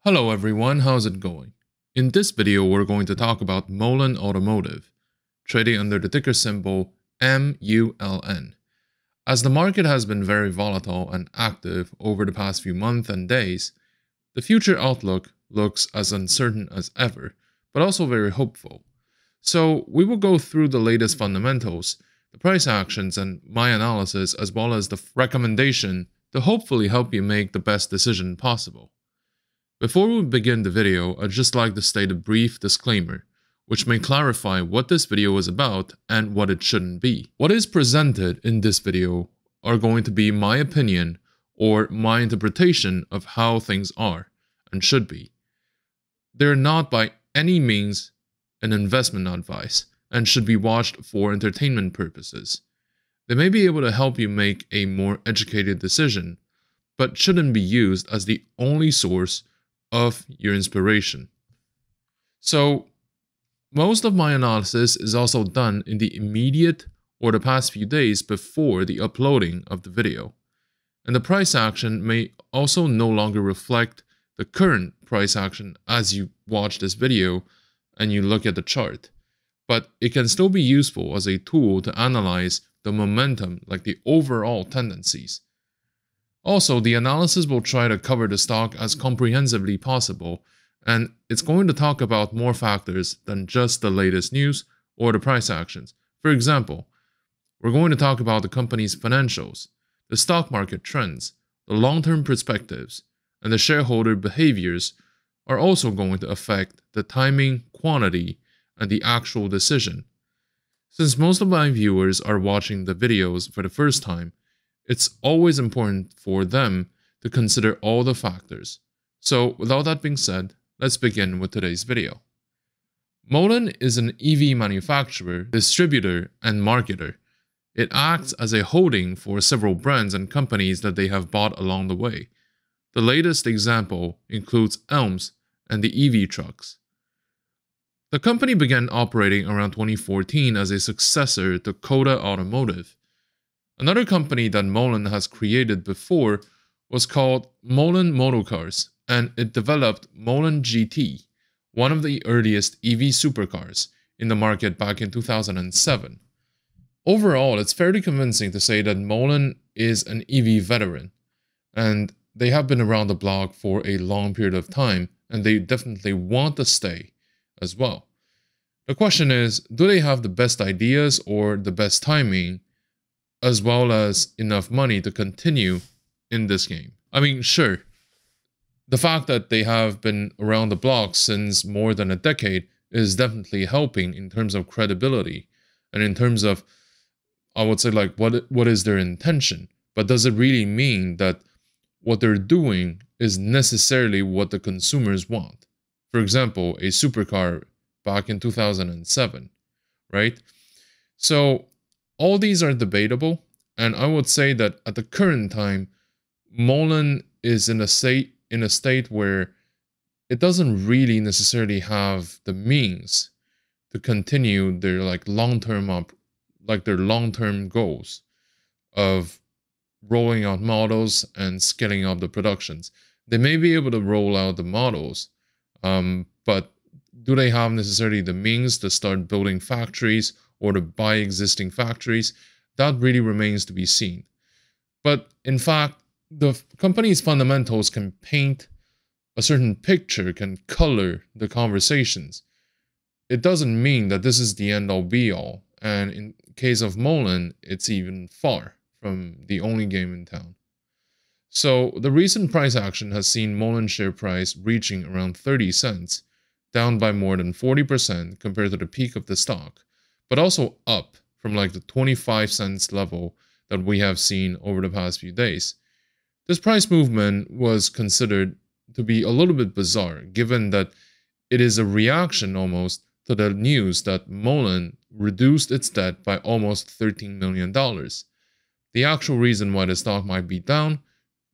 Hello everyone, how's it going? In this video, we're going to talk about Mullen Automotive, trading under the ticker symbol MULN. As the market has been very volatile and active over the past few months and days, the future outlook looks as uncertain as ever, but also very hopeful. So we will go through the latest fundamentals, the price actions, and my analysis, as well as the recommendation to hopefully help you make the best decision possible. Before we begin the video, I'd just like to state a brief disclaimer, which may clarify what this video is about and what it shouldn't be. What is presented in this video are going to be my opinion or my interpretation of how things are and should be. They're not by any means an investment advice and should be watched for entertainment purposes. They may be able to help you make a more educated decision, but shouldn't be used as the only source of your inspiration. So, most of my analysis is also done in the immediate or the past few days before the uploading of the video. And the price action may also no longer reflect the current price action as you watch this video and you look at the chart. But it can still be useful as a tool to analyze the momentum, like the overall tendencies. Also, the analysis will try to cover the stock as comprehensively possible, and it's going to talk about more factors than just the latest news or the price actions. For example, we're going to talk about the company's financials, the stock market trends, the long-term perspectives, and the shareholder behaviors are also going to affect the timing, quantity, and the actual decision. Since most of my viewers are watching the videos for the first time, it's always important for them to consider all the factors. So without that being said, let's begin with today's video. Mullen is an EV manufacturer, distributor, and marketer. It acts as a holding for several brands and companies that they have bought along the way. The latest example includes Elms and the EV trucks. The company began operating around 2014 as a successor to Coda Automotive. Another company that Mullen has created before was called Mullen Motorcars, and it developed Mullen GT, one of the earliest EV supercars in the market back in 2007. Overall, it's fairly convincing to say that Mullen is an EV veteran, and they have been around the block for a long period of time, and they definitely want to stay as well. The question is, do they have the best ideas or the best timing, as well as enough money to continue in this game? I mean, sure, the fact that they have been around the block since more than a decade is definitely helping in terms of credibility and in terms of, I would say, like, what is their intention? But does it really mean that what they're doing is necessarily what the consumers want? For example, a supercar back in 2007, right? So all these are debatable, and I would say that at the current time, Mullen is in a state where it doesn't really necessarily have the means to continue their long-term goals of rolling out models and scaling up the productions. They may be able to roll out the models, but do they have necessarily the means to start building factories or to buy existing factories? That really remains to be seen. But in fact, the company's fundamentals can paint a certain picture, can color the conversations. It doesn't mean that this is the end-all be-all, and in case of Mullen, it's even far from the only game in town. So the recent price action has seen Mullen share price reaching around 30 cents, down by more than 40% compared to the peak of the stock, but also up from like the 25 cents level that we have seen over the past few days. This price movement was considered to be a little bit bizarre, given that it is a reaction almost to the news that Mullen reduced its debt by almost $13 million. The actual reason why the stock might be down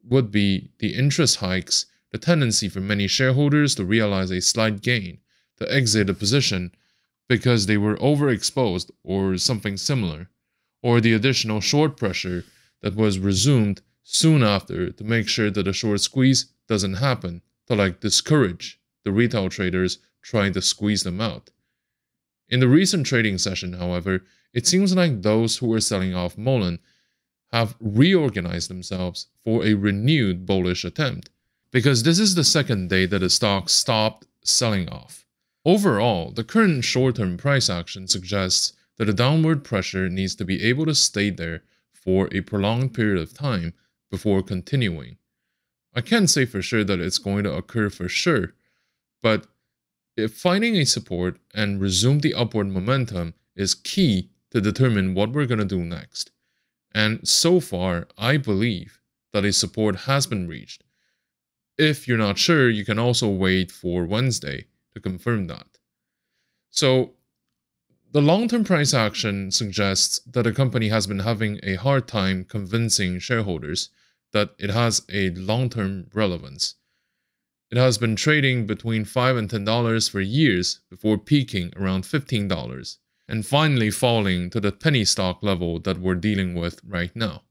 would be the interest hikes, the tendency for many shareholders to realize a slight gain, to exit a position because they were overexposed or something similar, or the additional short pressure that was resumed soon after to make sure that a short squeeze doesn't happen to like discourage the retail traders trying to squeeze them out. In the recent trading session, however, it seems like those who were selling off Mullen have reorganized themselves for a renewed bullish attempt, because this is the second day that the stock stopped selling off. Overall, the current short-term price action suggests that the downward pressure needs to be able to stay there for a prolonged period of time before continuing. I can't say for sure that it's going to occur for sure, but if finding a support and resume the upward momentum is key to determine what we're going to do next. And so far, I believe that a support has been reached. If you're not sure, you can also wait for Wednesday to confirm that. So, the long-term price action suggests that the company has been having a hard time convincing shareholders that it has a long-term relevance. It has been trading between $5 and $10 for years before peaking around $15 and finally falling to the penny stock level that we're dealing with right now.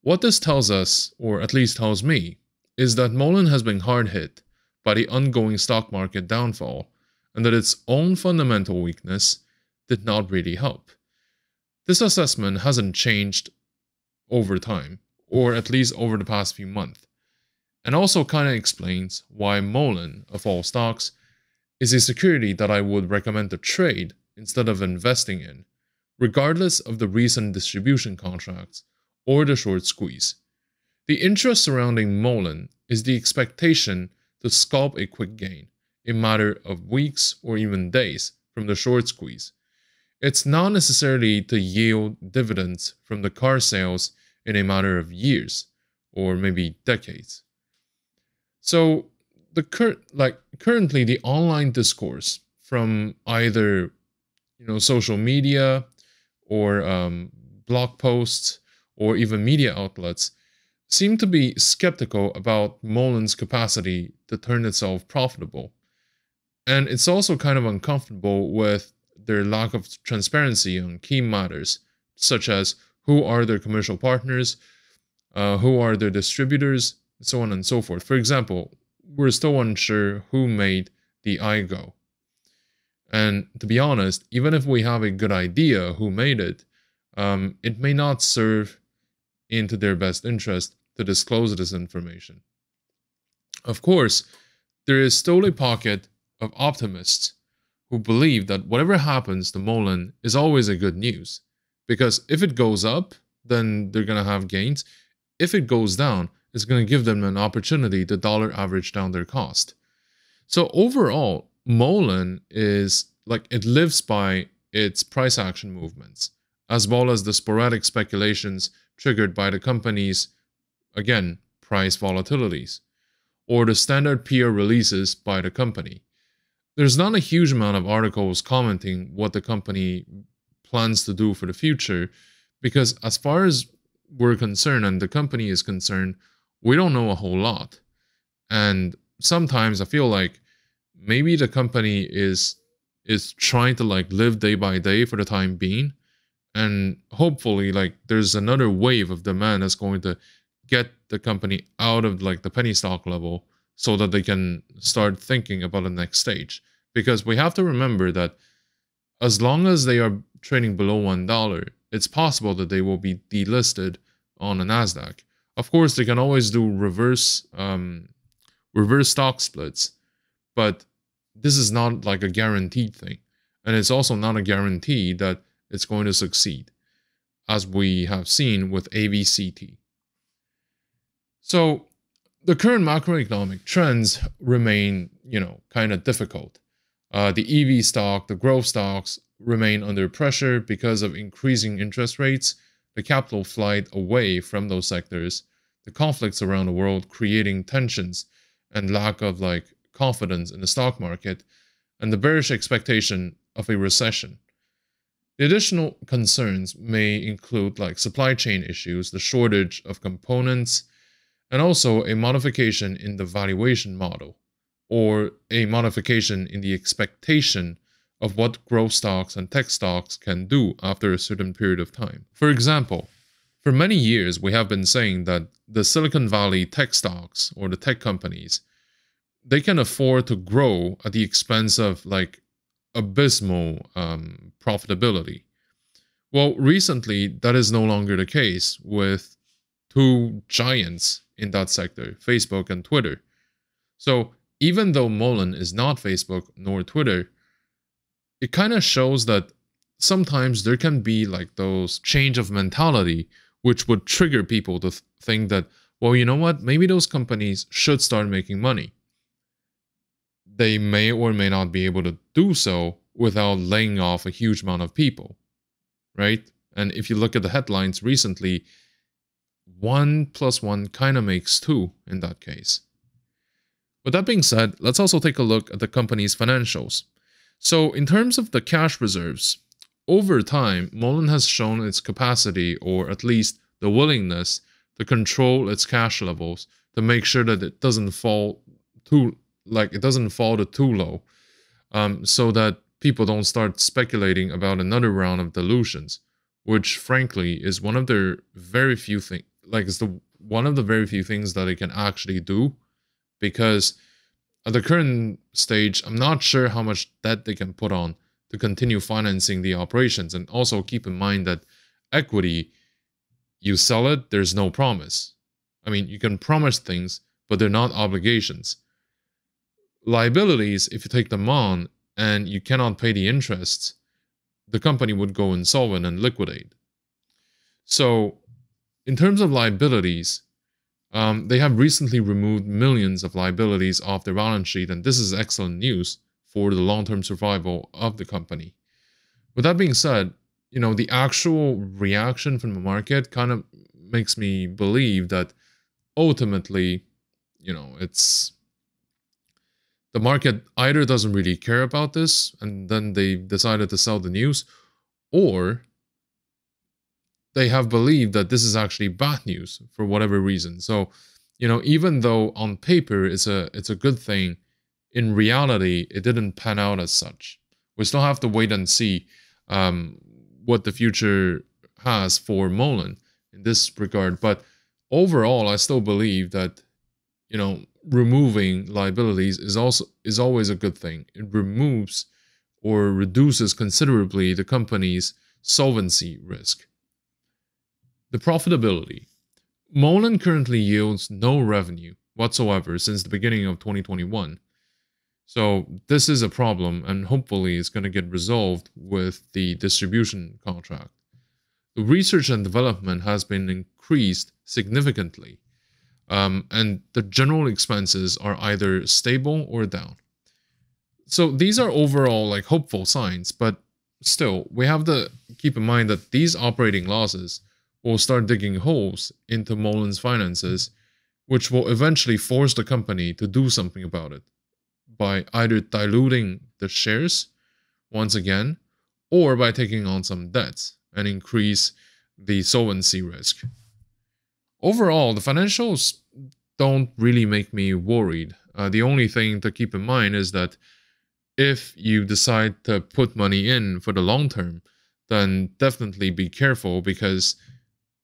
What this tells us, or at least tells me, is that Mullen has been hard hit by the ongoing stock market downfall and that its own fundamental weakness did not really help. This assessment hasn't changed over time, or at least over the past few months, and also kind of explains why Mullen, of all stocks, is a security that I would recommend to trade instead of investing in, regardless of the recent distribution contracts or the short squeeze. The interest surrounding Mullen is the expectation to scalp a quick gain, a matter of weeks or even days from the short squeeze. It's not necessarily to yield dividends from the car sales in a matter of years, or maybe decades. So, currently the online discourse from either social media or blog posts or even media outlets seem to be skeptical about Mullen's capacity to turn itself profitable. And it's also kind of uncomfortable with their lack of transparency on key matters, such as who are their commercial partners, who are their distributors, so on and so forth. For example, we're still unsure who made the iGo. And to be honest, even if we have a good idea who made it, it may not serve into their best interest to disclose this information. Of course, there is still a pocket of optimists who believe that whatever happens to Mullen is always a good news, because if it goes up, then they're going to have gains. If it goes down, it's going to give them an opportunity to dollar average down their cost. So overall, Mullen is it lives by its price action movements, as well as the sporadic speculations triggered by the company's, again, price volatilities, or the standard PR releases by the company. There's not a huge amount of articles commenting what the company plans to do for the future, because as far as we're concerned and the company is concerned, we don't know a whole lot. And sometimes I feel like maybe the company is trying to live day by day for the time being, and hopefully there's another wave of demand that's going to get the company out of the penny stock level so that they can start thinking about the next stage. Because we have to remember that as long as they are trading below $1, it's possible that they will be delisted on a NASDAQ. Of course, they can always do reverse stock splits, but this is not a guaranteed thing. And it's also not a guarantee that it's going to succeed, as we have seen with AVCT. So the current macroeconomic trends remain, kind of difficult. The EV stock, the growth stocks remain under pressure because of increasing interest rates, the capital flight away from those sectors, the conflicts around the world creating tensions and lack of confidence in the stock market, and the bearish expectation of a recession. The additional concerns may include supply chain issues, the shortage of components, and also a modification in the valuation model, or a modification in the expectation of what growth stocks and tech stocks can do after a certain period of time. For example, for many years we have been saying that the Silicon Valley tech stocks, or the tech companies, they can afford to grow at the expense of like abysmal profitability. Well, recently, that is no longer the case with two giants in that sector, Facebook and Twitter. So even though Mullen is not Facebook nor Twitter, it kind of shows that sometimes there can be like those change of mentality, which would trigger people to think that, well, you know what, maybe those companies should start making money. They may or may not be able to do so without laying off a huge amount of people, right? And if you look at the headlines recently, 1 + 1 kind of makes 2 in that case. With that being said, let's also take a look at the company's financials. So in terms of the cash reserves, over time, Mullen has shown its capacity, or at least the willingness, to control its cash levels to make sure that it doesn't fall to too low, so that people don't start speculating about another round of dilutions, which frankly is one of their very few things. It's one of the very few things that they can actually do, because at the current stage, I'm not sure how much debt they can put on to continue financing the operations. And also keep in mind that equity, you sell it, there's no promise. I mean, you can promise things, but they're not obligations. Liabilities, if you take them on and you cannot pay the interests, the company would go insolvent and liquidate. So in terms of liabilities, they have recently removed millions of liabilities off their balance sheet, and this is excellent news for the long-term survival of the company. With that being said, the actual reaction from the market kind of makes me believe that ultimately, it's the market either doesn't really care about this and then they decided to sell the news, or they have believed that this is actually bad news for whatever reason. So, even though on paper it's a good thing, in reality it didn't pan out as such. We still have to wait and see what the future has for Mullen in this regard. But overall, I still believe that removing liabilities is always a good thing. It removes or reduces considerably the company's solvency risk. The profitability. Mullen currently yields no revenue whatsoever since the beginning of 2021. So this is a problem, and hopefully it's going to get resolved with the distribution contract. The research and development has been increased significantly, and the general expenses are either stable or down. So these are overall hopeful signs, but still, we have to keep in mind that these operating losses will start digging holes into Mullen's finances, which will eventually force the company to do something about it by either diluting the shares once again, or by taking on some debts and increase the solvency risk. Overall, the financials don't really make me worried. The only thing to keep in mind is that if you decide to put money in for the long term, then definitely be careful, because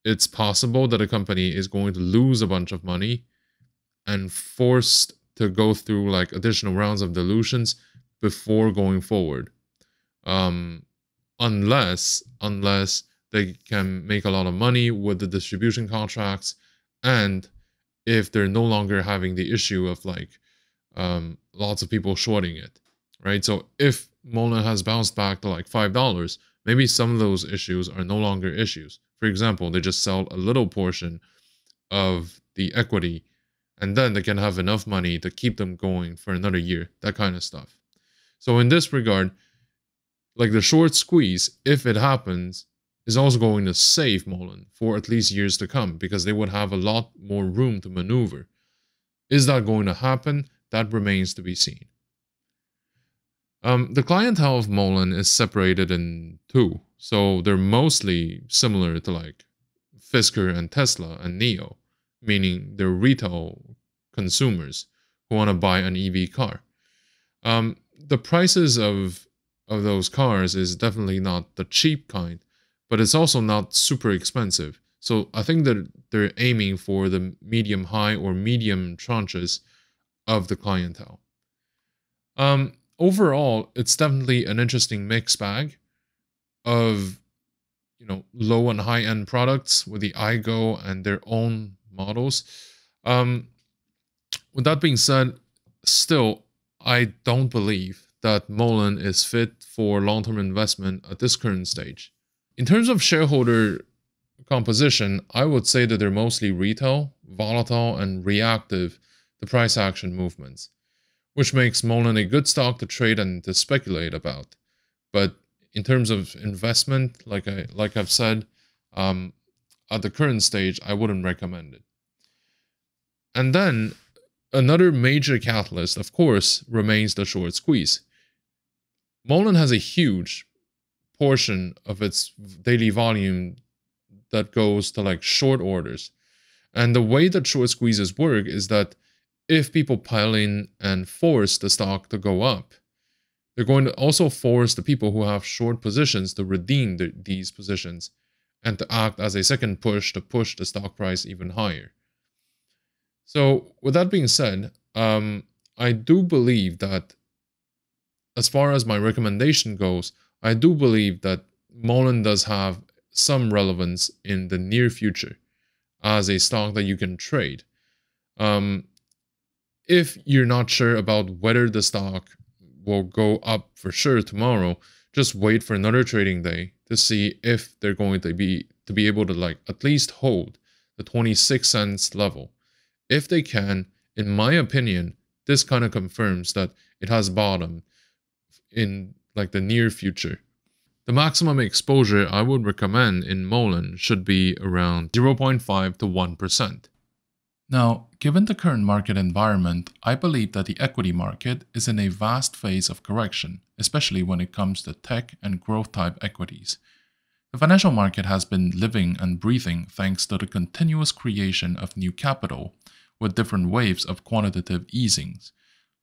it's possible that a company is going to lose a bunch of money and forced to go through additional rounds of dilutions before going forward. Unless they can make a lot of money with the distribution contracts, and if they're no longer having the issue of lots of people shorting it, right? So if Mullen has bounced back to $5, maybe some of those issues are no longer issues. For example, they just sell a little portion of the equity, and then they can have enough money to keep them going for another year, that kind of stuff. So in this regard, the short squeeze, if it happens, is also going to save Mullen for at least years to come, because they would have a lot more room to maneuver. Is that going to happen? That remains to be seen. The clientele of Mullen is separated in two, so they're mostly similar to Fisker and Tesla and NIO, meaning they're retail consumers who want to buy an EV car. The prices of those cars is definitely not the cheap kind, but it's also not super expensive. So I think that they're aiming for the medium high or medium tranches of the clientele. Overall, it's definitely an interesting mixed bag of low and high end products with the iGo and their own models. With that being said, still, I don't believe that Mullen is fit for long-term investment at this current stage. In terms of shareholder composition, I would say that they're mostly retail, volatile, and reactive to price action movements, which makes Mullen a good stock to trade and to speculate about. But in terms of investment, like I've said, at the current stage, I wouldn't recommend it. And then another major catalyst, of course, remains the short squeeze. Mullen has a huge portion of its daily volume that goes to like short orders. And the way that short squeezes work is that if people pile in and force the stock to go up, they're going to also force the people who have short positions to redeem these positions and to act as a second push to push the stock price even higher. So with that being said, I do believe that as far as my recommendation goes, I do believe that Mullen does have some relevance in the near future as a stock that you can trade. If you're not sure about whether the stock will go up for sure tomorrow, just wait for another trading day to see if they're going to be able to like at least hold the 26 cents level. If they can, in my opinion, this kind of confirms that it has bottomed in like the near future. The maximum exposure I would recommend in Mullen should be around 0.5 to 1%. Now, given the current market environment, I believe that the equity market is in a vast phase of correction, especially when it comes to tech and growth type equities. The financial market has been living and breathing thanks to the continuous creation of new capital with different waves of quantitative easings,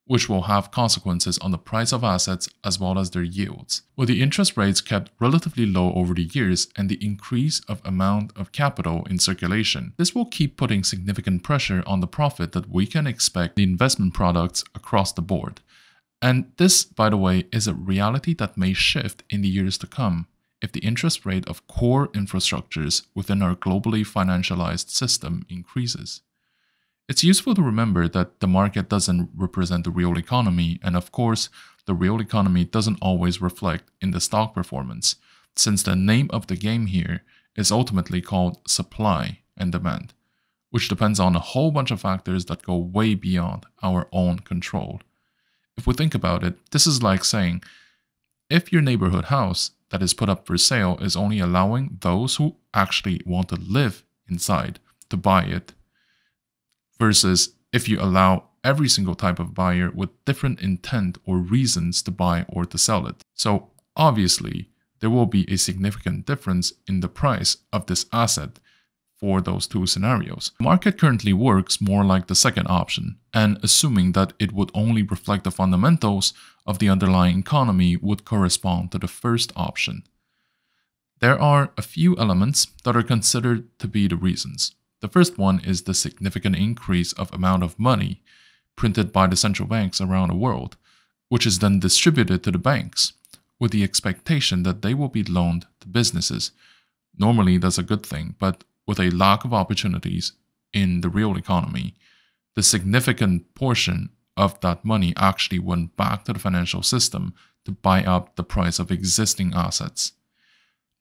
which will have consequences on the price of assets as well as their yields. With the interest rates kept relatively low over the years and the increase of amount of capital in circulation, this will keep putting significant pressure on the profit that we can expect the investment products across the board. And this, by the way, is a reality that may shift in the years to come if the interest rate of core infrastructures within our globally financialized system increases. It's useful to remember that the market doesn't represent the real economy, and of course, the real economy doesn't always reflect in the stock performance, since the name of the game here is ultimately called supply and demand, which depends on a whole bunch of factors that go way beyond our own control. If we think about it, this is like saying, if your neighborhood house that is put up for sale is only allowing those who actually want to live inside to buy it, versus if you allow every single type of buyer with different intent or reasons to buy or to sell it. So obviously, there will be a significant difference in the price of this asset for those two scenarios. The market currently works more like the second option, and assuming that it would only reflect the fundamentals of the underlying economy would correspond to the first option. There are a few elements that are considered to be the reasons. The first one is the significant increase of amount of money printed by the central banks around the world, which is then distributed to the banks, with the expectation that they will be loaned to businesses. Normally that's a good thing, but with a lack of opportunities in the real economy, the significant portion of that money actually went back to the financial system to buy up the price of existing assets.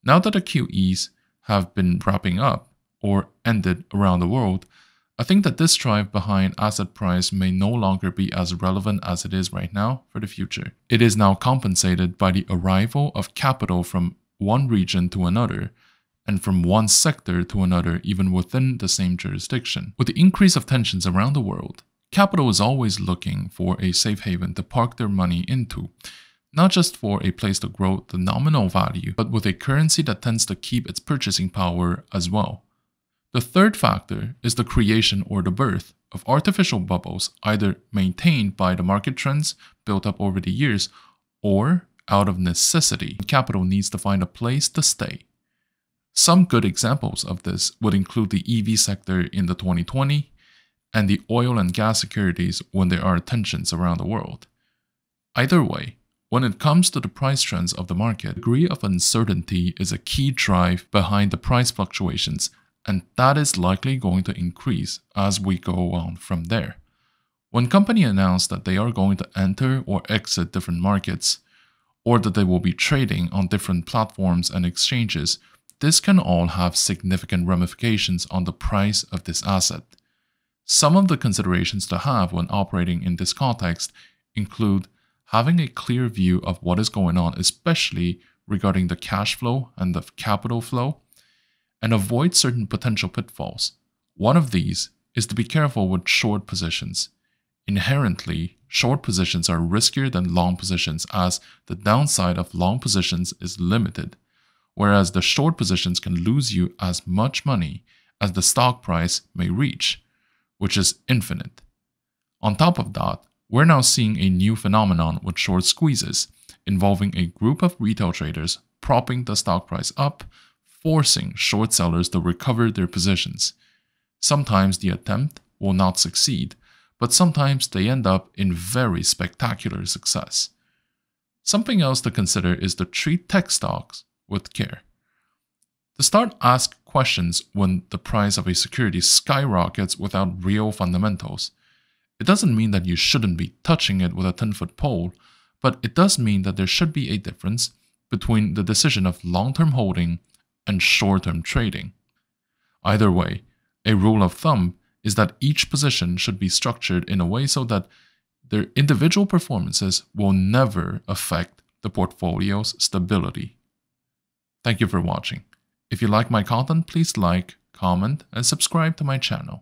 Now that the QEs have been wrapping up, or ended around the world, I think that this drive behind asset price may no longer be as relevant as it is right now for the future. It is now compensated by the arrival of capital from one region to another, and from one sector to another even within the same jurisdiction. With the increase of tensions around the world, capital is always looking for a safe haven to park their money into, not just for a place to grow the nominal value, but with a currency that tends to keep its purchasing power as well. The third factor is the creation or the birth of artificial bubbles, either maintained by the market trends built up over the years or out of necessity. Capital needs to find a place to stay. Some good examples of this would include the EV sector in the 2020 and the oil and gas securities when there are tensions around the world. Either way, when it comes to the price trends of the market, degree of uncertainty is a key drive behind the price fluctuations, and that is likely going to increase as we go on from there. When companies announce that they are going to enter or exit different markets, or that they will be trading on different platforms and exchanges, this can all have significant ramifications on the price of this asset. Some of the considerations to have when operating in this context include having a clear view of what is going on, especially regarding the cash flow and the capital flow, and avoid certain potential pitfalls. One of these is to be careful with short positions. Inherently, short positions are riskier than long positions as the downside of long positions is limited, whereas the short positions can lose you as much money as the stock price may reach, which is infinite. On top of that, we're now seeing a new phenomenon with short squeezes, involving a group of retail traders propping the stock price up, forcing short sellers to recover their positions. Sometimes the attempt will not succeed, but sometimes they end up in very spectacular success. Something else to consider is to treat tech stocks with care. To start, ask questions when the price of a security skyrockets without real fundamentals. It doesn't mean that you shouldn't be touching it with a 10-foot pole, but it does mean that there should be a difference between the decision of long-term holding and short-term trading. Either way, a rule of thumb is that each position should be structured in a way so that their individual performances will never affect the portfolio's stability. Thank you for watching. If you like my content, please like, comment, and subscribe to my channel.